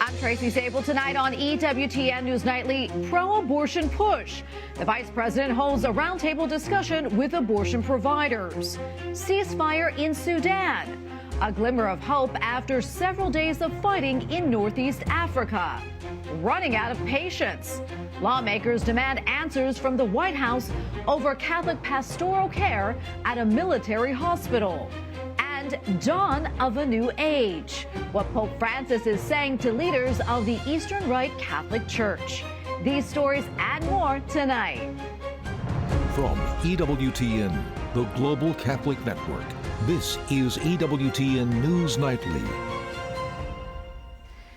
I'm Tracy Sabol. Tonight on EWTN News Nightly, pro-abortion push. The vice president holds a roundtable discussion with abortion providers. Ceasefire in Sudan. A glimmer of hope after several days of fighting in Northeast Africa. Running out of patience. Lawmakers demand answers from the White House over Catholic pastoral care at a military hospital. And dawn of a new age. What Pope Francis is saying to leaders of the Eastern Rite Catholic Church. These stories and more tonight. From EWTN, the Global Catholic Network, this is EWTN News Nightly.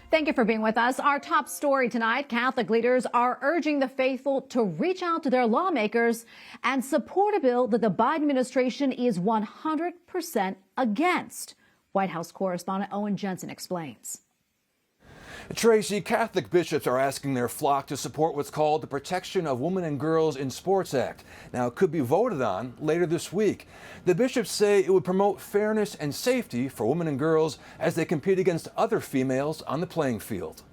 Thank you for being with us. Our top story tonight, Catholic leaders are urging the faithful to reach out to their lawmakers and support a bill that the Biden administration is 100% against. White House correspondent Owen Jensen explains. Tracy, Catholic bishops are asking their flock to support what's called the Protection of Women and Girls in Sports Act. Now, it could be voted on later this week. The bishops say it would promote fairness and safety for women and girls as they compete against other females on the playing field.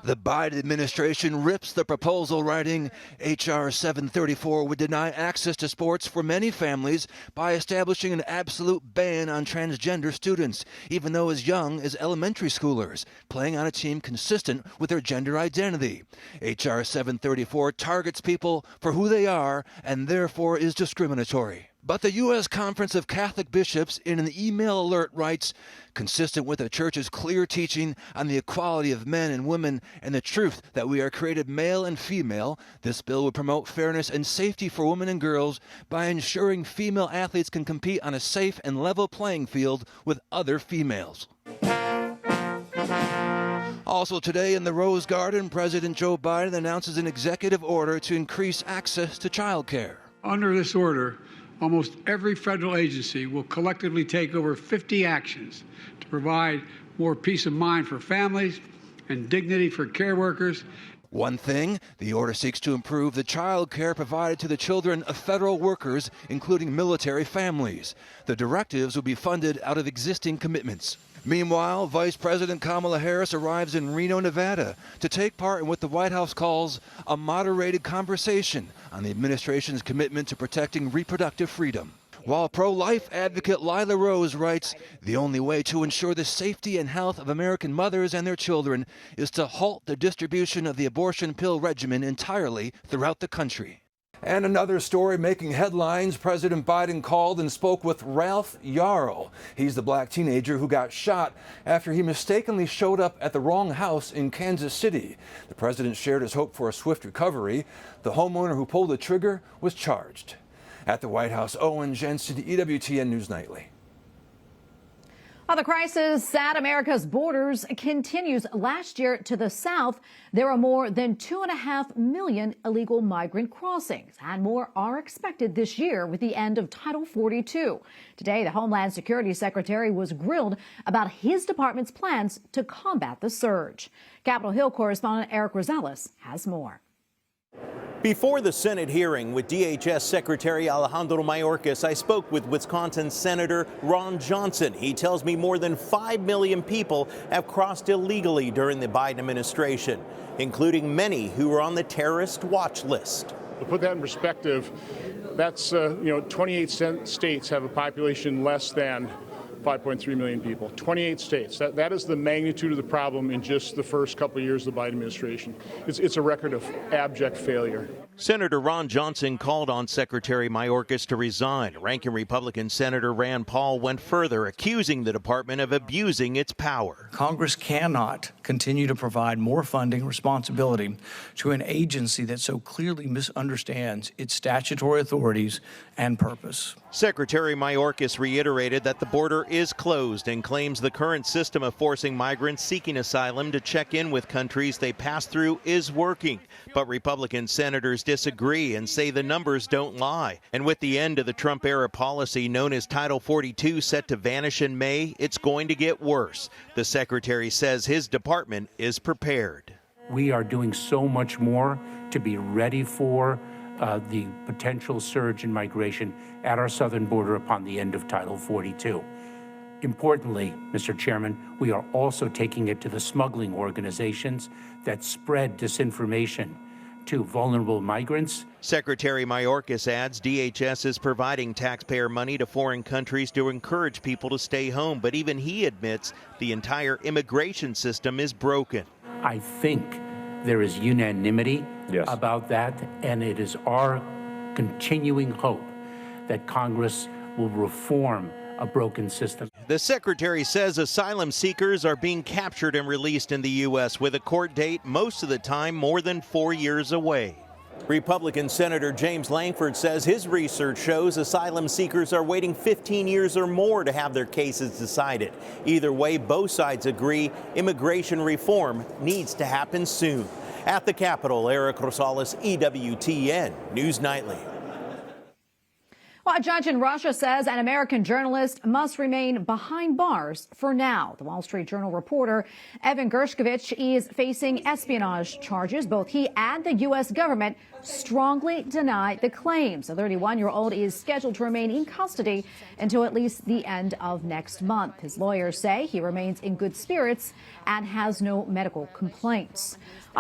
The Biden administration rips the proposal, writing, H.R. 734 would deny access to sports for many families by establishing an absolute ban on transgender students, even though as young as elementary schoolers, playing on a team consistent with their gender identity. H.R. 734 targets people for who they are and therefore is discriminatory. But the U.S. Conference of Catholic Bishops in an email alert writes, consistent with the Church's clear teaching on the equality of men and women and the truth that we are created male and female, this bill would promote fairness and safety for women and girls by ensuring female athletes can compete on a safe and level playing field with other females. Also today in the Rose Garden, President Joe Biden announces an executive order to increase access to child care. Under this order, almost every federal agency will collectively take over 50 actions to provide more peace of mind for families and dignity for care workers. One thing, the order seeks to improve the child care provided to the children of federal workers, including military families. The directives will be funded out of existing commitments. Meanwhile, Vice President Kamala Harris arrives in Reno, Nevada, to take part in what the White House calls a moderated conversation on the administration's commitment to protecting reproductive freedom. While pro-life advocate Lila Rose writes, the only way to ensure the safety and health of American mothers and their children is to halt the distribution of the abortion pill regimen entirely throughout the country. And another story making headlines, President Biden called and spoke with Ralph Yarl. He's the black teenager who got shot after he mistakenly showed up at the wrong house in Kansas City. The president shared his hope for a swift recovery. The homeowner who pulled the trigger was charged. At the White House, Owen Jensen, EWTN News Nightly. While the crisis at America's borders continues, last year to the south, there were more than 2.5 million illegal migrant crossings, and more are expected this year with the end of Title 42. Today, the Homeland Security Secretary was grilled about his department's plans to combat the surge. Capitol Hill correspondent Eric Rosales has more. Before the Senate hearing with DHS Secretary Alejandro Mayorkas, I spoke with Wisconsin Senator Ron Johnson. He tells me more than 5 million people have crossed illegally during the Biden administration, including many who were on the terrorist watch list. To put that in perspective, that's 28 states have a population less than 5.3 million people. 28 states. That is the magnitude of the problem in just the first couple of years of the Biden administration. It's a record of abject failure. Senator Ron Johnson called on Secretary Mayorkas to resign. Ranking Republican Senator Rand Paul went further, accusing the department of abusing its power. Congress cannot continue to provide more funding responsibility to an agency that so clearly misunderstands its statutory authorities and purpose. Secretary Mayorkas reiterated that the border is closed and claims the current system of forcing migrants seeking asylum to check in with countries they pass through is working. But Republican senators disagree and say the numbers don't lie. And with the end of the Trump-era policy known as Title 42 set to vanish in May, it's going to get worse. The secretary says his department is prepared. We are doing so much more to be ready for the potential surge in migration at our southern border upon the end of Title 42. Importantly, Mr. Chairman, we are also taking it to the smuggling organizations that spread disinformation to vulnerable migrants. Secretary Mayorkas adds DHS is providing taxpayer money to foreign countries to encourage people to stay home, but even he admits the entire immigration system is broken. I think there is unanimity about that, and it is our continuing hope that Congress will reform a broken system. The secretary says asylum seekers are being captured and released in the U.S. with a court date most of the time more than 4 years away. Republican Senator James Langford says his research shows asylum seekers are waiting 15 years or more to have their cases decided. Either way, both sides agree immigration reform needs to happen soon. At the Capitol, Eric Rosales, EWTN News Nightly. Well, a judge in Russia says an American journalist must remain behind bars for now. The Wall Street Journal reporter Evan Gershkovich is facing espionage charges. Both he and the U.S. government strongly deny the claims. The 31-year-old is scheduled to remain in custody until at least the end of next month. His lawyers say he remains in good spirits and has no medical complaints.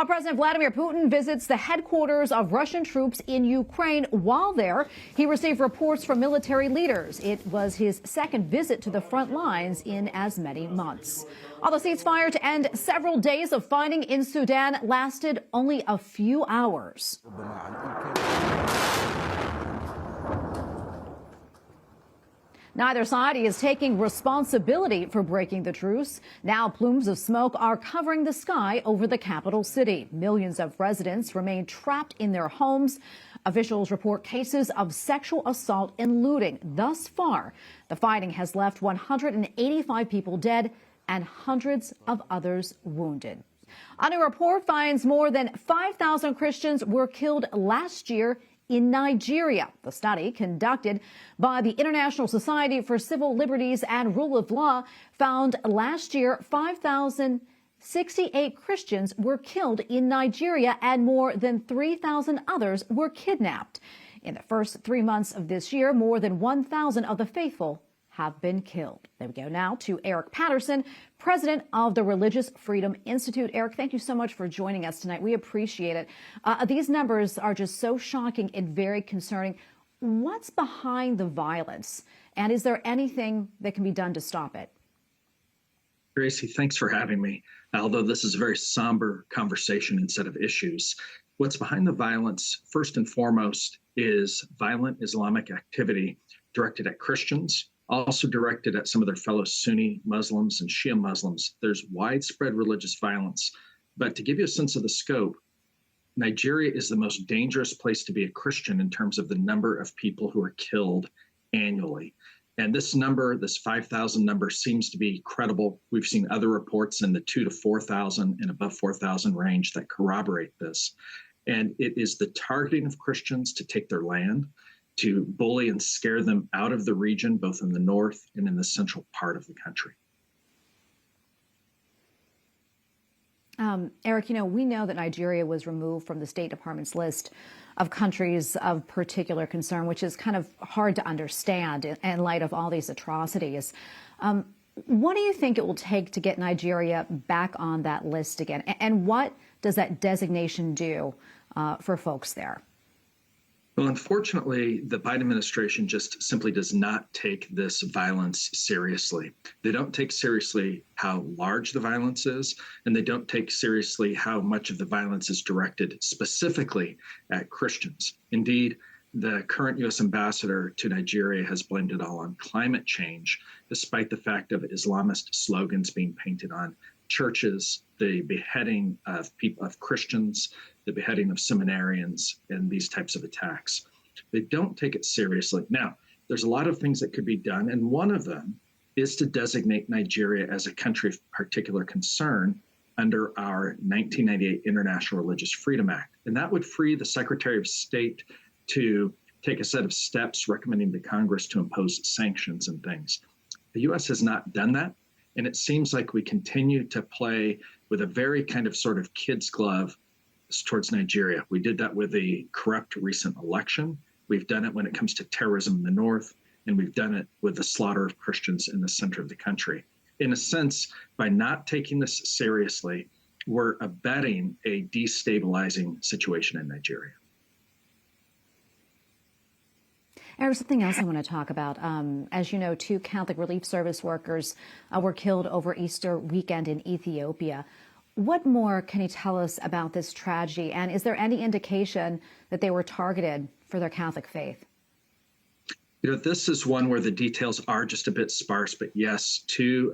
President Vladimir Putin visits the headquarters of Russian troops in Ukraine. While there, he received reports from military leaders. It was his second visit to the front lines in as many months. While the ceasefire to end several days of fighting in Sudan lasted only a few hours. Neither side is taking responsibility for breaking the truce. Now plumes of smoke are covering the sky over the capital city. Millions of residents remain trapped in their homes. Officials report cases of sexual assault and looting. Thus far, the fighting has left 185 people dead and hundreds of others wounded. A new report finds more than 5,000 Christians were killed last year in Nigeria. The study, conducted by the International Society for Civil Liberties and Rule of Law, found last year 5,068 Christians were killed in Nigeria and more than 3,000 others were kidnapped. In the first 3 months of this year, more than 1,000 of the faithful have been killed. There we go now to Eric Patterson, president of the Religious Freedom Institute. Eric, thank you so much for joining us tonight. We appreciate it. These numbers are just so shocking and very concerning. What's behind the violence? And is there anything that can be done to stop it? Tracy, thanks for having me. Although this is a very somber conversation and set of issues, what's behind the violence, first and foremost, is violent Islamic activity directed at Christians, also directed at some of their fellow Sunni Muslims and Shia Muslims. There's widespread religious violence. But to give you a sense of the scope, Nigeria is the most dangerous place to be a Christian in terms of the number of people who are killed annually. And this number, this 5,000 number, seems to be credible. We've seen other reports in the 2,000 to 4,000 and above 4,000 range that corroborate this. And it is the targeting of Christians to take their land, to bully and scare them out of the region, both in the north and in the central part of the country. Eric, we know that Nigeria was removed from the State Department's list of countries of particular concern, which is kind of hard to understand in light of all these atrocities. What do you think it will take to get Nigeria back on that list again? And what does that designation do for folks there? Well, unfortunately, the Biden administration just simply does not take this violence seriously. They don't take seriously how large the violence is, and they don't take seriously how much of the violence is directed specifically at Christians. Indeed, the current U.S. ambassador to Nigeria has blamed it all on climate change, despite the fact of Islamist slogans being painted on churches, the beheading of Christians, the beheading of seminarians, and these types of attacks. They don't take it seriously. Now, there's a lot of things that could be done, and one of them is to designate Nigeria as a country of particular concern under our 1998 International Religious Freedom Act. And that would free the Secretary of State to take a set of steps recommending to Congress to impose sanctions and things. The U.S. has not done that, and it seems like we continue to play with a very kind of sort of kid's glove towards Nigeria. We did that with the corrupt recent election. We've done it when it comes to terrorism in the north. and we've done it with the slaughter of Christians in the center of the country. In a sense, by not taking this seriously, we're abetting a destabilizing situation in Nigeria. There's something else I want to talk about. As you know, 2 Catholic Relief Service workers were killed over Easter weekend in Ethiopia. What more can you tell us about this tragedy? And is there any indication that they were targeted for their Catholic faith? You know, this is one where the details are just a bit sparse, but yes, 2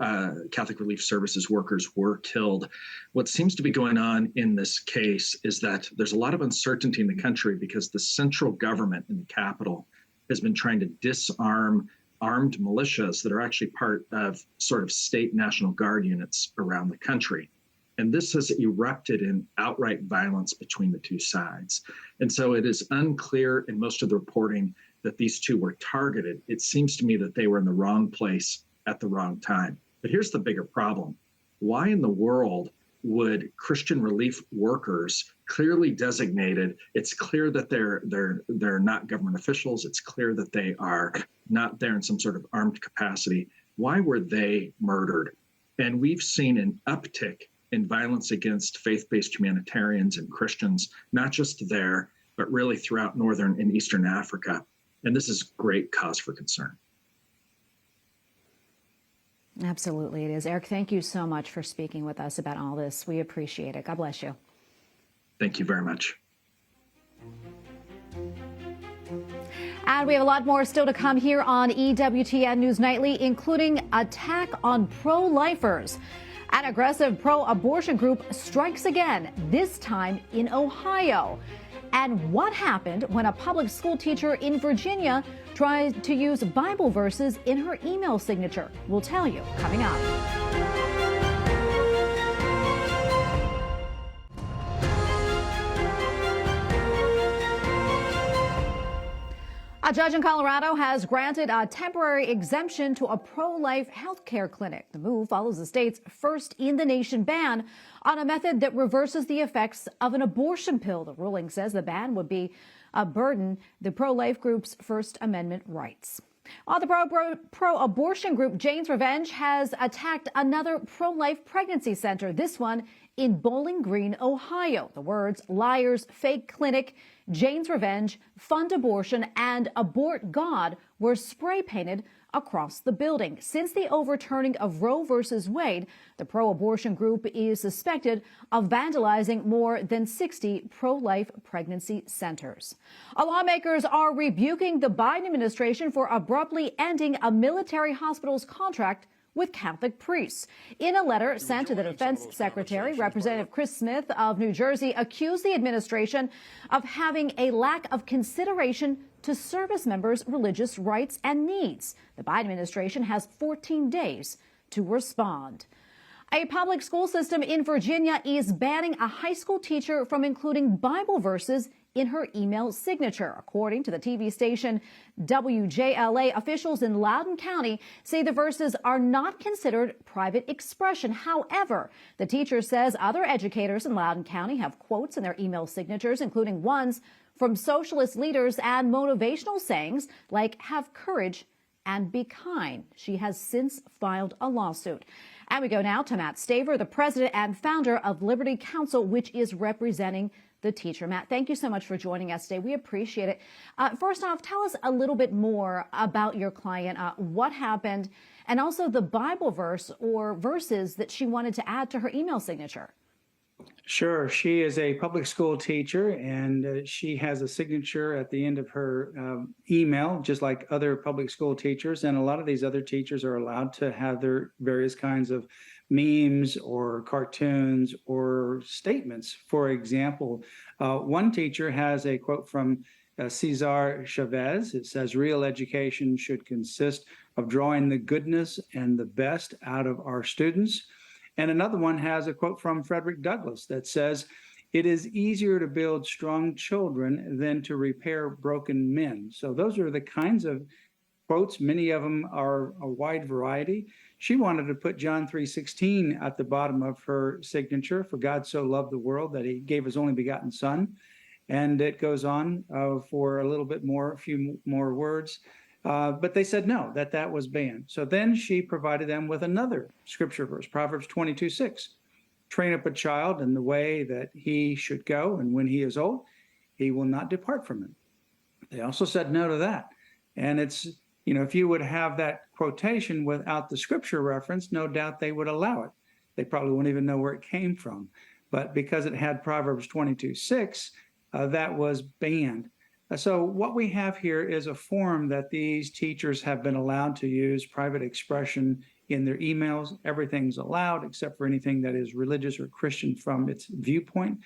Catholic Relief Services workers were killed. What seems to be going on in this case is that there's a lot of uncertainty in the country because the central government in the capital has been trying to disarm armed militias that are actually part of sort of state National Guard units around the country. And this has erupted in outright violence between the 2 sides. And so it is unclear in most of the reporting that these 2 were targeted. It seems to me that they were in the wrong place at the wrong time. But here's the bigger problem. Why in the world would Christian relief workers, clearly designated, it's clear that they're not government officials, it's clear that they are not there in some sort of armed capacity, why were they murdered? And we've seen an uptick in violence against faith-based humanitarians and Christians, not just there, but really throughout Northern and Eastern Africa. And this is great cause for concern. Absolutely, it is. Eric, thank you so much for speaking with us about all this. We appreciate it. God bless you. Thank you very much. And we have a lot more still to come here on EWTN News Nightly, including attack on pro-lifers. An aggressive pro-abortion group strikes again, this time in Ohio. And what happened when a public school teacher in Virginia tried to use Bible verses in her email signature? We'll tell you coming up. A judge in Colorado has granted a temporary exemption to a pro-life health care clinic. The move follows the state's first in-the-nation ban on a method that reverses the effects of an abortion pill. The ruling says the ban would be a burden the pro-life group's First Amendment rights. While the pro-abortion group Jane's Revenge has attacked another pro-life pregnancy center, this one in Bowling Green, Ohio. The words "liars, fake clinic, Jane's Revenge, fund abortion, and abort God" were spray painted across the building. Since the overturning of Roe versus Wade, the pro-abortion group is suspected of vandalizing more than 60 pro-life pregnancy centers. Lawmakers are rebuking the Biden administration for abruptly ending a military hospital's contract with Catholic priests. In a letter sent to the Defense Secretary, Representative Chris Smith of New Jersey accused the administration of having a lack of consideration to service members' religious rights and needs. The Biden administration has 14 days to respond. A public school system in Virginia is banning a high school teacher from including Bible verses in her email signature. According to the TV station WJLA, officials in Loudoun County say the verses are not considered private expression. However, the teacher says other educators in Loudoun County have quotes in their email signatures, including ones from socialist leaders and motivational sayings like "have courage" and "be kind." She has since filed a lawsuit. And we go now to Matt Staver, the president and founder of Liberty Counsel, which is representing the teacher. Matt, thank you so much for joining us today. We appreciate it. First off, tell us a little bit more about your client, what happened, and also the Bible verse or verses that she wanted to add to her email signature. Sure. She is a public school teacher, and she has a signature at the end of her email, just like other public school teachers. And a lot of these other teachers are allowed to have their various kinds of memes or cartoons or statements. For example, one teacher has a quote from Cesar Chavez. It says, "Real education should consist of drawing the goodness and the best out of our students." And another one has a quote from Frederick Douglass that says, "It is easier to build strong children than to repair broken men." So those are the kinds of quotes. Many of them are a wide variety. She wanted to put John 3:16 at the bottom of her signature, "For God so loved the world that he gave his only begotten son." And it goes on for a little bit more, a few more words. But they said no, that was banned. So then she provided them with another scripture verse, Proverbs 22:6. Train up a child in the way that he should go, and when he is old, he will not depart from it. They also said no to that. And it's, if you would have that quotation without the scripture reference, no doubt they would allow it. They probably wouldn't even know where it came from. But because it had Proverbs 22:6, that was banned. So what we have here is a form that these teachers have been allowed to use private expression in their emails. Everything's allowed except for anything that is religious or Christian from its viewpoint.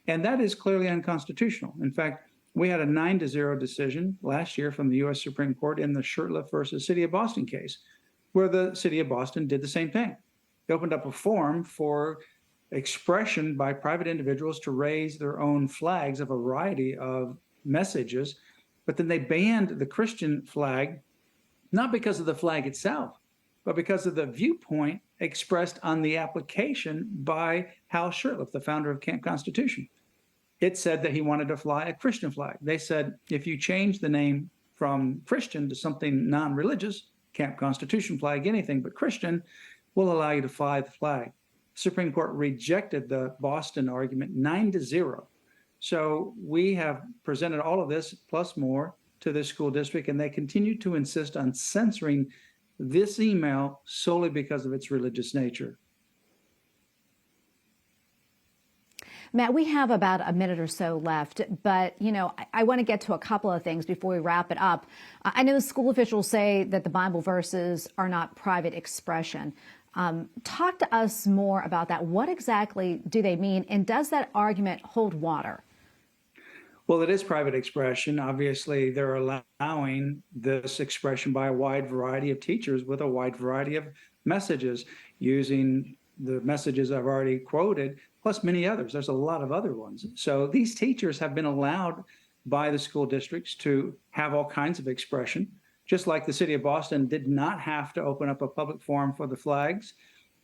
And that is clearly unconstitutional. In fact, we had a 9-0 decision last year from the U.S. Supreme Court in the Shurtleff versus City of Boston case, where the City of Boston did the same thing. They opened up a forum for expression by private individuals to raise their own flags of a variety of messages, but then they banned the Christian flag, not because of the flag itself, but because of the viewpoint expressed on the application by Hal Shurtleff, the founder of Camp Constitution. It said that he wanted to fly a Christian flag. They said, if you change the name from Christian to something non-religious, Camp Constitution flag, anything but Christian, will allow you to fly the flag. The Supreme Court rejected the Boston argument 9-0. So we have presented all of this plus more to this school district, and they continue to insist on censoring this email solely because of its religious nature. Matt, we have about a minute or so left, but, I want to get to a couple of things before we wrap it up. I know school officials say that the Bible verses are not private expression. Talk to us more about that. What exactly do they mean, and does that argument hold water? Well, it is private expression. Obviously, they're allowing this expression by a wide variety of teachers with a wide variety of messages, using the messages I've already quoted, plus many others. There's a lot of other ones. So these teachers have been allowed by the school districts to have all kinds of expression, just like the City of Boston did not have to open up a public forum for the flags.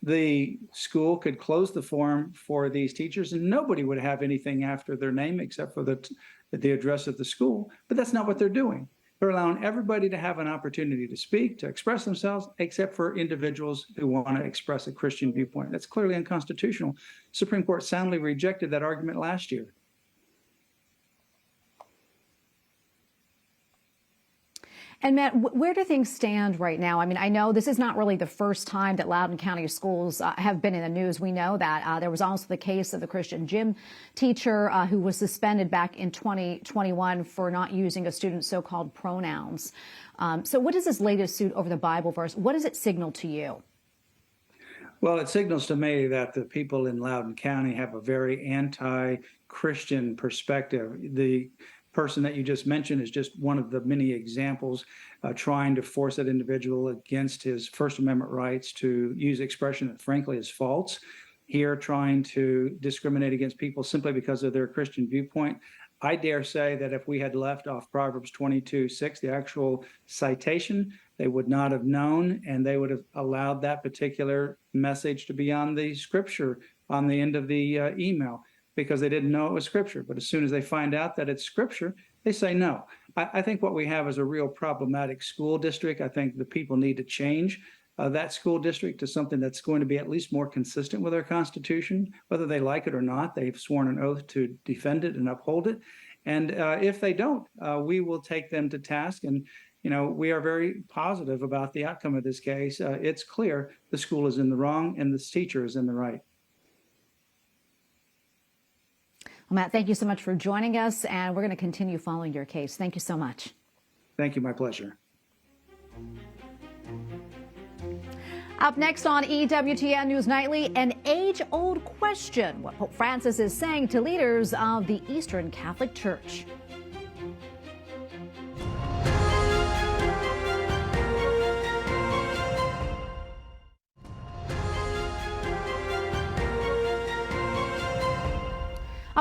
The school could close the forum for these teachers and nobody would have anything after their name except for the address of the school. But that's not what they're doing. They're allowing everybody to have an opportunity to speak, to express themselves, except for individuals who want to express a Christian viewpoint. That's clearly unconstitutional. Supreme Court soundly rejected that argument last year. And Matt, where do things stand right now? I mean, I know this is not really the first time that Loudoun County schools have been in the news. We know that. There was also the case of the Christian gym teacher who was suspended back in 2021 for not using a student's so-called pronouns. So what is this latest suit over the Bible verse? What does it signal to you? Well, it signals to me that the people in Loudoun County have a very anti-Christian perspective. The person that you just mentioned is just one of the many examples trying to force that individual against his First Amendment rights to use expression that frankly is false. Here trying to discriminate against people simply because of their Christian viewpoint. I dare say that if we had left off Proverbs 22:6, the actual citation, they would not have known, and they would have allowed that particular message to be on the scripture on the end of the email, because they didn't know it was scripture. But as soon as they find out that it's scripture, they say no. I think what we have is a real problematic school district. I think the people need to change that school district to something that's going to be at least more consistent with our Constitution, whether they like it or not. They've sworn an oath to defend it and uphold it. And if they don't, we will take them to task. And, we are very positive about the outcome of this case. It's clear the school is in the wrong and this teacher is in the right. Well, Matt, thank you so much for joining us, and we're going to continue following your case. Thank you so much. Thank you. My pleasure. Up next on EWTN News Nightly, an age-old question: what Pope Francis is saying to leaders of the Eastern Catholic Church.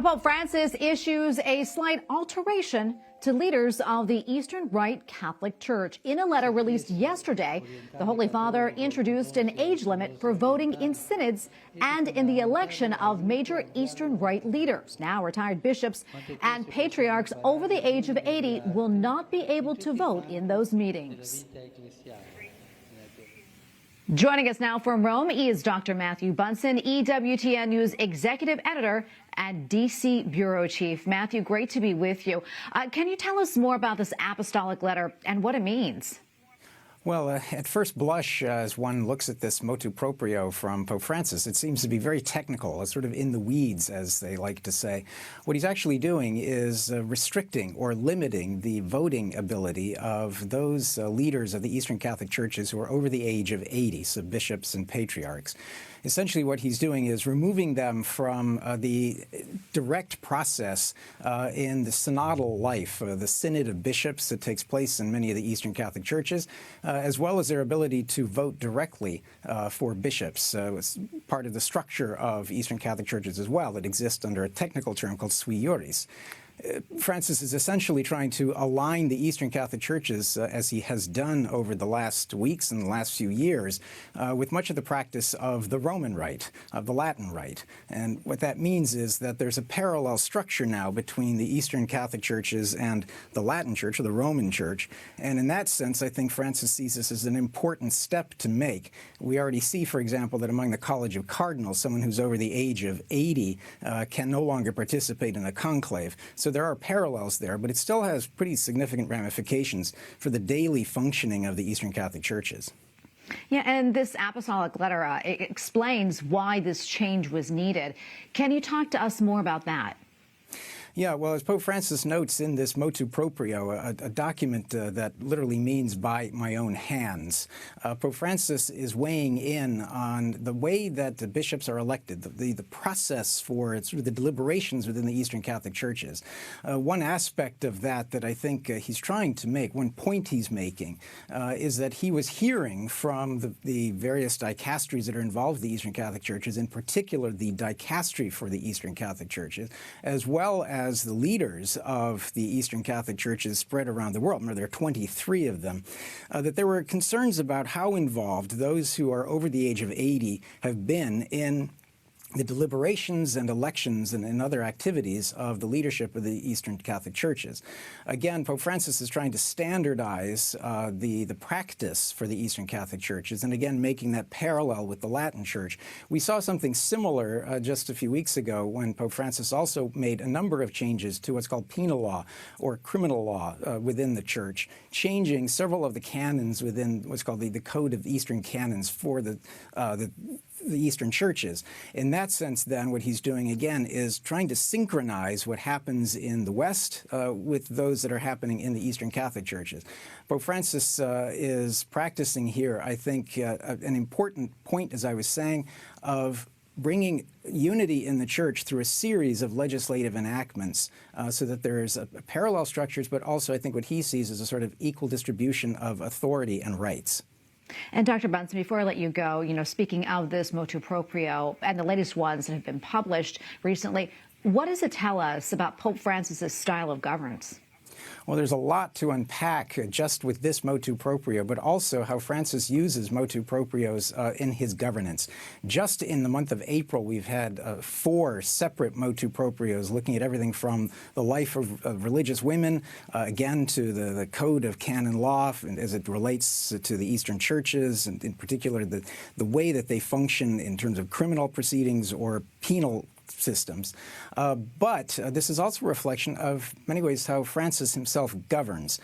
Pope Francis issues a slight alteration to leaders of the Eastern Rite Catholic Church. In a letter released yesterday, the Holy Father introduced an age limit for voting in synods and in the election of major Eastern Rite leaders. Now, retired bishops and patriarchs over the age of 80 will not be able to vote in those meetings. Joining us now from Rome is Dr. Matthew Bunson, EWTN News Executive Editor and D.C. Bureau Chief. Matthew, great to be with you. Can you tell us more about this apostolic letter and what it means? Well, at first blush, as one looks at this motu proprio from Pope Francis, it seems to be very technical, sort of in the weeds, as they like to say. What he's actually doing is restricting or limiting the voting ability of those leaders of the Eastern Catholic Churches who are over the age of 80, so bishops and patriarchs. Essentially, what he's doing is removing them from the direct process in the synodal life, the synod of bishops that takes place in many of the Eastern Catholic churches, as well as their ability to vote directly for bishops. It's part of the structure of Eastern Catholic churches as well that exists under a technical term called sui juris. Francis is essentially trying to align the Eastern Catholic churches, as he has done over the last weeks and the last few years, with much of the practice of the Roman Rite, of the Latin Rite. And what that means is that there's a parallel structure now between the Eastern Catholic churches and the Latin Church, or the Roman Church. And in that sense, I think Francis sees this as an important step to make. We already see, for example, that among the College of Cardinals, someone who's over the age of 80 can no longer participate in a conclave. So there are parallels there, but it still has pretty significant ramifications for the daily functioning of the Eastern Catholic churches. Yeah, and this apostolic letter it explains why this change was needed. Can you talk to us more about that? Yeah, well, as Pope Francis notes in this motu proprio, a document that literally means by my own hands, Pope Francis is weighing in on the way that the bishops are elected, the process for sort of the deliberations within the Eastern Catholic churches. One aspect of that I think he's trying to make, one point he's making, is that he was hearing from the various dicasteries that are involved in the Eastern Catholic churches, in particular the dicastery for the Eastern Catholic churches, as well as the leaders of the Eastern Catholic churches spread around the world, there are 23 of them, that there were concerns about how involved those who are over the age of 80 have been in the deliberations and elections and other activities of the leadership of the Eastern Catholic churches. Again, Pope Francis is trying to standardize the practice for the Eastern Catholic churches, and again, making that parallel with the Latin Church. We saw something similar just a few weeks ago when Pope Francis also made a number of changes to what's called penal law or criminal law within the church, changing several of the canons within what's called the Code of Eastern Canons for the Eastern churches. In that sense, then, what he's doing, again, is trying to synchronize what happens in the West with those that are happening in the Eastern Catholic churches. Pope Francis is practicing here, I think, an important point, as I was saying, of bringing unity in the church through a series of legislative enactments so that there's parallel structures, but also I think what he sees as a sort of equal distribution of authority and rights. And Dr. Bunson, before I let you go, speaking of this motu proprio and the latest ones that have been published recently, what does it tell us about Pope Francis's style of governance? Well, there's a lot to unpack just with this motu proprio, but also how Francis uses motu proprios in his governance. Just in the month of April, we've had 4 separate motu proprios looking at everything from the life of religious women, again, to the code of canon law as it relates to the Eastern churches, and in particular the way that they function in terms of criminal proceedings or penal systems. But this is also a reflection of, in many ways, how Francis himself governs.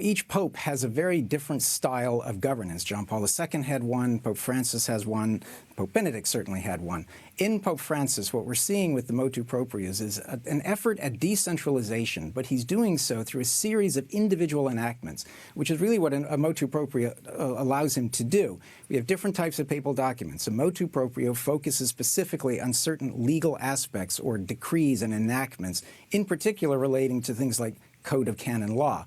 Each pope has a very different style of governance. John Paul II had one, Pope Francis has one, Pope Benedict certainly had one. In Pope Francis, what we're seeing with the motu proprios is an effort at decentralization, but he's doing so through a series of individual enactments, which is really what a motu proprio allows him to do. We have different types of papal documents. A motu proprio focuses specifically on certain legal aspects or decrees and enactments, in particular relating to things like code of canon law.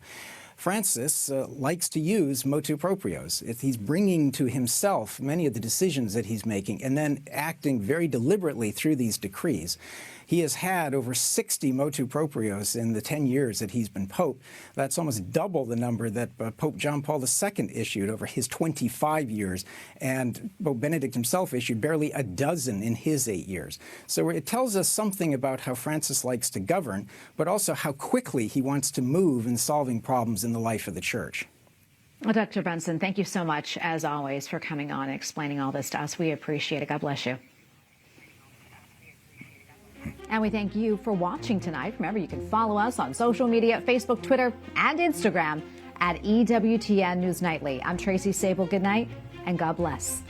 Francis likes to use motu proprios. He's bringing to himself many of the decisions that he's making and then acting very deliberately through these decrees. He has had over 60 motu proprios in the 10 years that he's been Pope. That's almost double the number that Pope John Paul II issued over his 25 years. And Pope Benedict himself issued barely a dozen in his 8 years. So it tells us something about how Francis likes to govern, but also how quickly he wants to move in solving problems in the life of the Church. Well, Dr. Bunson, thank you so much, as always, for coming on and explaining all this to us. We appreciate it. God bless you. And we thank you for watching tonight. Remember, you can follow us on social media, Facebook, Twitter, and Instagram at EWTN News Nightly. I'm Tracy Sabol. Good night, and God bless.